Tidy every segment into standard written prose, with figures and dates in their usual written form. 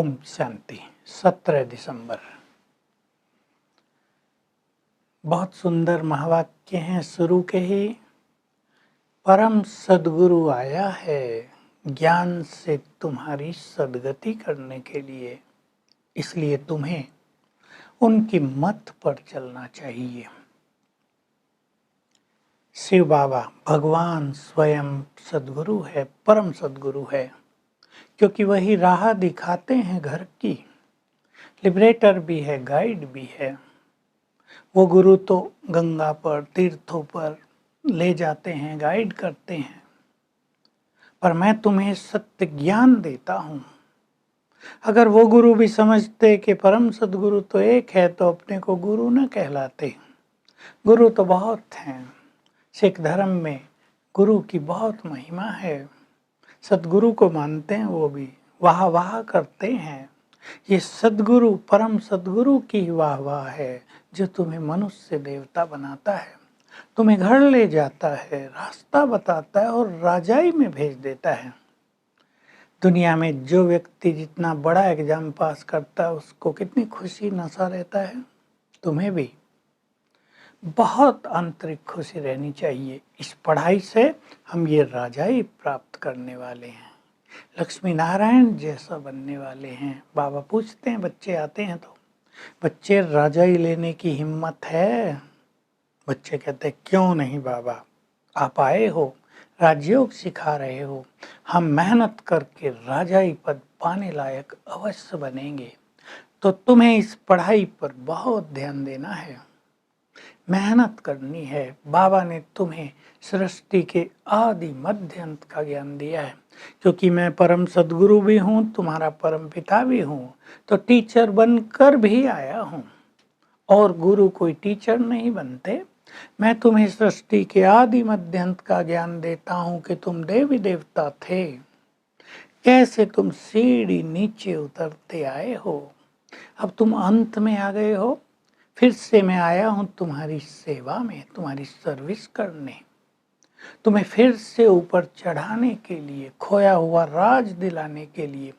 ओम शांति। 17 दिसंबर। बहुत सुंदर महावाक्य हैं शुरू के ही। परम सद्गुरु आया है ज्ञान से तुम्हारी सद्गति करने के लिए, इसलिए तुम्हें उनकी मत पर चलना चाहिए। शिव बाबा भगवान स्वयं सद्गुरु है, परम सद्गुरु है, क्योंकि वही राह दिखाते हैं घर की। लिबरेटर भी है, गाइड भी है। वो गुरु तो गंगा पर, तीर्थों पर ले जाते हैं, गाइड करते हैं, पर मैं तुम्हें सत्य ज्ञान देता हूँ। अगर वो गुरु भी समझते कि परम सद्गुरु तो एक है, तो अपने को गुरु न कहलाते। गुरु तो बहुत हैं। सिख धर्म में गुरु की बहुत महिमा है। सद्गुरु को मानते हैं, वो भी वाह वाह करते हैं। ये सद्गुरु, परम सद्गुरु की वाह वाह है, जो तुम्हें मनुष्य से देवता बनाता है, तुम्हें घर ले जाता है, रास्ता बताता है और राजाई में भेज देता है। दुनिया में जो व्यक्ति जितना बड़ा एग्जाम पास करता है, उसको कितनी खुशी नशा रहता है। तुम्हें भी बहुत आंतरिक खुशी रहनी चाहिए। इस पढ़ाई से हम ये राजाई प्राप्त करने वाले हैं, लक्ष्मी नारायण जैसा बनने वाले हैं। बाबा पूछते हैं, बच्चे आते हैं तो, बच्चे राजाई लेने की हिम्मत है? बच्चे कहते हैं, क्यों नहीं बाबा, आप आए हो, राजयोग सिखा रहे हो, हम मेहनत करके राजाई पद पाने लायक अवश्य बनेंगे। तो तुम्हें इस पढ़ाई पर बहुत ध्यान देना है, मेहनत करनी है। बाबा ने तुम्हें सृष्टि के आदि मध्य अंत का ज्ञान दिया है। क्योंकि मैं परम सद्गुरु भी हूँ, तुम्हारा परम पिता भी हूँ, तो टीचर बनकर भी आया हूँ। और गुरु कोई टीचर नहीं बनते। मैं तुम्हें सृष्टि के आदि मध्य अंत का ज्ञान देता हूँ कि तुम देवी देवता थे, कैसे तुम सीढ़ी नीचे उतरते आए हो, अब तुम अंत में आ गए हो। फिर से मैं आया हूँ तुम्हारी सेवा में, तुम्हारी सर्विस करने, तुम्हें फिर से ऊपर चढ़ाने के लिए, खोया हुआ राज दिलाने के लिए।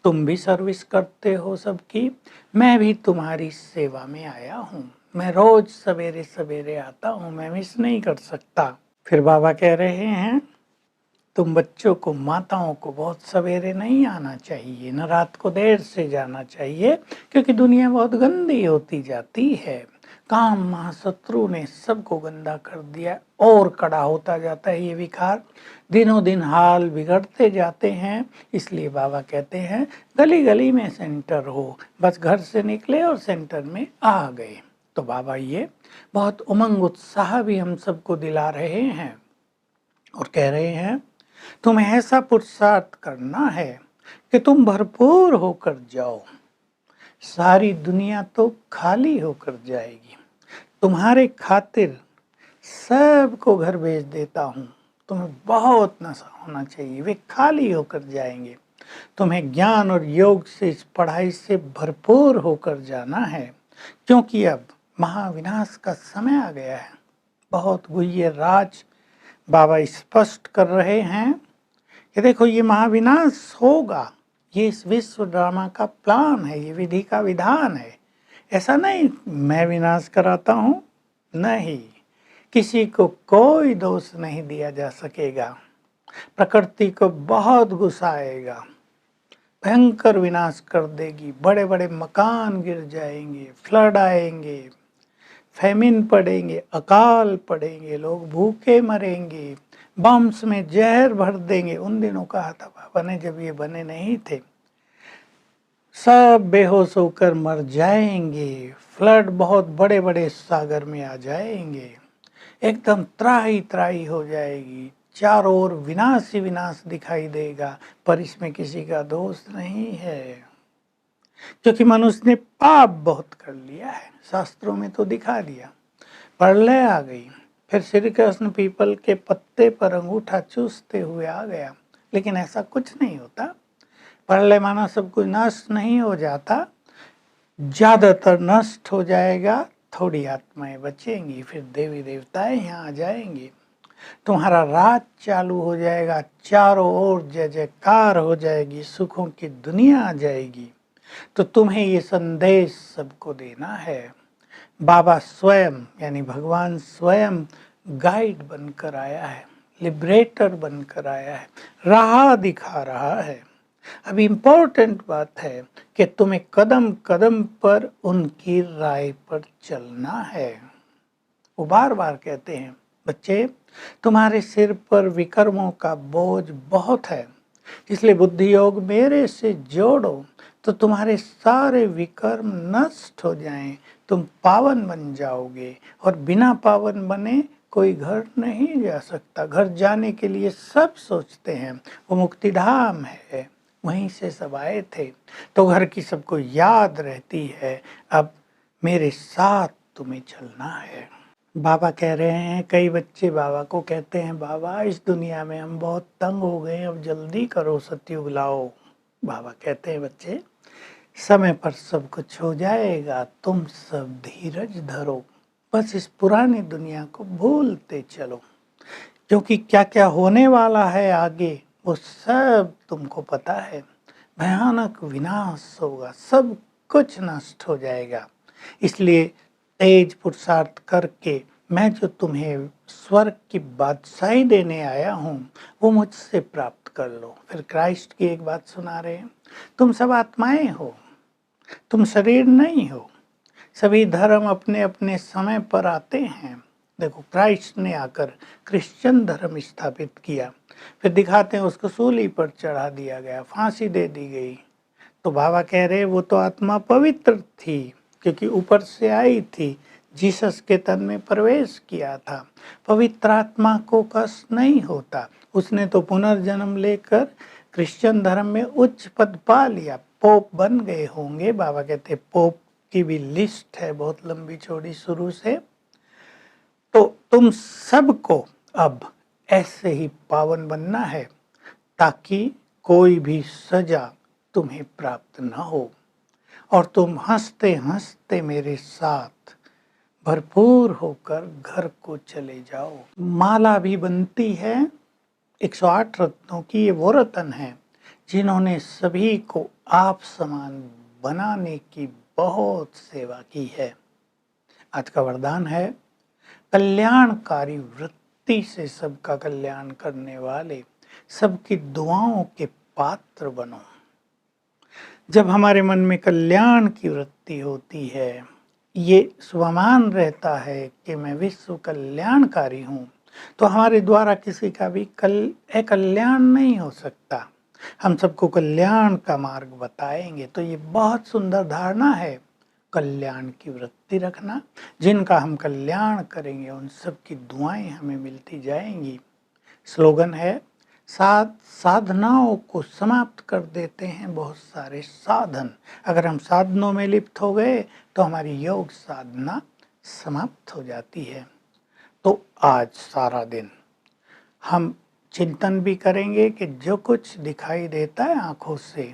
तुम भी सर्विस करते हो सबकी, मैं भी तुम्हारी सेवा में आया हूँ। मैं रोज सवेरे सवेरे आता हूँ, मैं मिस नहीं कर सकता। फिर बाबा कह रहे हैं, तुम बच्चों को, माताओं को बहुत सवेरे नहीं आना चाहिए, न रात को देर से जाना चाहिए, क्योंकि दुनिया बहुत गंदी होती जाती है। काम महाशत्रु ने सबको गंदा कर दिया और कड़ा होता जाता है ये विकार। दिनों दिन हाल बिगड़ते जाते हैं। इसलिए बाबा कहते हैं, गली गली में सेंटर हो, बस घर से निकले और सेंटर में आ गए। तो बाबा ये बहुत उमंग उत्साह भी हम सबको दिला रहे हैं और कह रहे हैं, तुम्हें ऐसा पुरुषार्थ करना है कि तुम भरपूर होकर जाओ। सारी दुनिया तो खाली होकर जाएगी, तुम्हारे खातिर सबको घर भेज देता हूँ। तुम्हें बहुत नशा होना चाहिए, वे खाली होकर जाएंगे। तुम्हें ज्ञान और योग से, इस पढ़ाई से भरपूर होकर जाना है, क्योंकि अब महाविनाश का समय आ गया है। बहुत गुह्य राज बाबा स्पष्ट कर रहे हैं कि देखो, ये महाविनाश होगा, ये इस विश्व ड्रामा का प्लान है, ये विधि का विधान है। ऐसा नहीं मैं विनाश कराता हूँ, नहीं, किसी को कोई दोष नहीं दिया जा सकेगा। प्रकृति को बहुत गुस्सा आएगा, भयंकर विनाश कर देगी, बड़े बड़े मकान गिर जाएंगे, फ्लड आएंगे, फैमिन पड़ेंगे, अकाल पड़ेंगे, लोग भूखे मरेंगे, बम्स में जहर भर देंगे। उन दिनों कहा था बाबा ने, जब ये बने नहीं थे, सब बेहोश होकर मर जाएंगे, फ्लड बहुत बड़े बड़े सागर में आ जाएंगे, एकदम त्राही त्राही हो जाएगी, चारों ओर विनाश ही विनाश दिखाई देगा। पर इसमें किसी का दोष नहीं है, क्योंकि मनुष्य ने पाप बहुत कर लिया है। शास्त्रों में तो दिखा दिया, प्रलय आ गई, फिर श्री कृष्ण पीपल के पत्ते पर अंगूठा चूसते हुए आ गया। लेकिन ऐसा कुछ नहीं होता, प्रलय माना सब कुछ नष्ट नहीं हो जाता, ज्यादातर नष्ट हो जाएगा, थोड़ी आत्माएं बचेंगी, फिर देवी देवताएं यहाँ आ जाएंगे, तुम्हारा राज चालू हो जाएगा, चारों ओर जय जयकार हो जाएगी, सुखों की दुनिया आ जाएगी। तो तुम्हें ये संदेश सबको देना है। बाबा स्वयं यानी भगवान स्वयं गाइड बनकर आया है, लिबरेटर बनकर आया है, राह दिखा रहा है। अब इम्पोर्टेंट बात है कि तुम्हें कदम कदम पर उनकी राय पर चलना है। वो बार बार कहते हैं, बच्चे तुम्हारे सिर पर विकर्मों का बोझ बहुत है, इसलिए बुद्धि योग मेरे से जोड़ो तो तुम्हारे सारे विकर्म नष्ट हो जाएं, तुम पावन बन जाओगे। और बिना पावन बने कोई घर नहीं जा सकता। घर जाने के लिए सब सोचते हैं, वो मुक्तिधाम है, वहीं से सब आए थे, तो घर की सबको याद रहती है। अब मेरे साथ तुम्हें चलना है। बाबा कह रहे हैं, कई बच्चे बाबा को कहते हैं, बाबा इस दुनिया में हम बहुत तंग हो गए, अब जल्दी करो, सतयुग लाओ। बाबा कहते हैं, बच्चे समय पर सब कुछ हो जाएगा, तुम सब धीरज धरो, बस इस पुरानी दुनिया को भूलते चलो, क्योंकि क्या क्या होने वाला है आगे वो सब तुमको पता है। भयानक विनाश होगा, सब कुछ नष्ट हो जाएगा। इसलिए तेज पुरुषार्थ करके मैं जो तुम्हें स्वर्ग की बादशाही देने आया हूँ वो मुझसे प्राप्त कर लो। फिर क्राइस्ट की एक बात सुना रहे हैं, तुम सब आत्माएं हो, तुम शरीर नहीं हो। सभी धर्म अपने अपने समय पर आते हैं। देखो क्राइस्ट ने आकर क्रिश्चियन धर्म स्थापित किया, फिर दिखाते हैं उसको सूली पर चढ़ा दिया गया, फांसी दे दी गई। तो बाबा कह रहे वो तो आत्मा पवित्र थी, क्योंकि ऊपर से आई थी, जीसस के तन में प्रवेश किया था। पवित्र आत्मा को कष्ट नहीं होता, उसने तो पुनर्जन्म लेकर क्रिश्चियन धर्म में उच्च पद पा लिया, पोप बन गए होंगे। बाबा कहते पोप की भी लिस्ट है बहुत लंबी चौड़ी शुरू से। तो तुम सबको अब ऐसे ही पावन बनना है ताकि कोई भी सजा तुम्हें प्राप्त न हो, और तुम हंसते हंसते मेरे साथ भरपूर होकर घर को चले जाओ। माला भी बनती है 108 रत्नों की। ये वो रत्न है जिन्होंने सभी को आप समान बनाने की बहुत सेवा की है। आज का वरदान है, कल्याणकारी वृत्ति से सबका कल्याण करने वाले, सबकी दुआओं के पात्र बनो। जब हमारे मन में कल्याण की वृत्ति होती है, ये स्वाभिमान रहता है कि मैं विश्व कल्याणकारी हूँ, तो हमारे द्वारा किसी का भी अकल्याण नहीं हो सकता। हम सबको कल्याण का मार्ग बताएंगे। तो ये बहुत सुंदर धारणा है, कल्याण की वृत्ति रखना। जिनका हम कल्याण करेंगे उन सब की दुआएं हमें मिलती जाएंगी। स्लोगन है, साधनाओं को समाप्त कर देते हैं बहुत सारे साधन। अगर हम साधनों में लिप्त हो गए तो हमारी योग साधना समाप्त हो जाती है। तो आज सारा दिन हम चिंतन भी करेंगे कि जो कुछ दिखाई देता है आंखों से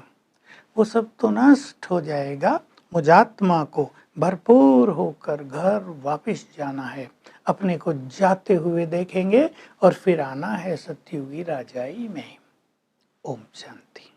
वो सब तो नष्ट हो जाएगा। मुझ आत्मा को भरपूर होकर घर वापस जाना है, अपने को जाते हुए देखेंगे और फिर आना है सतयुगी राजाई में। ओम शांति।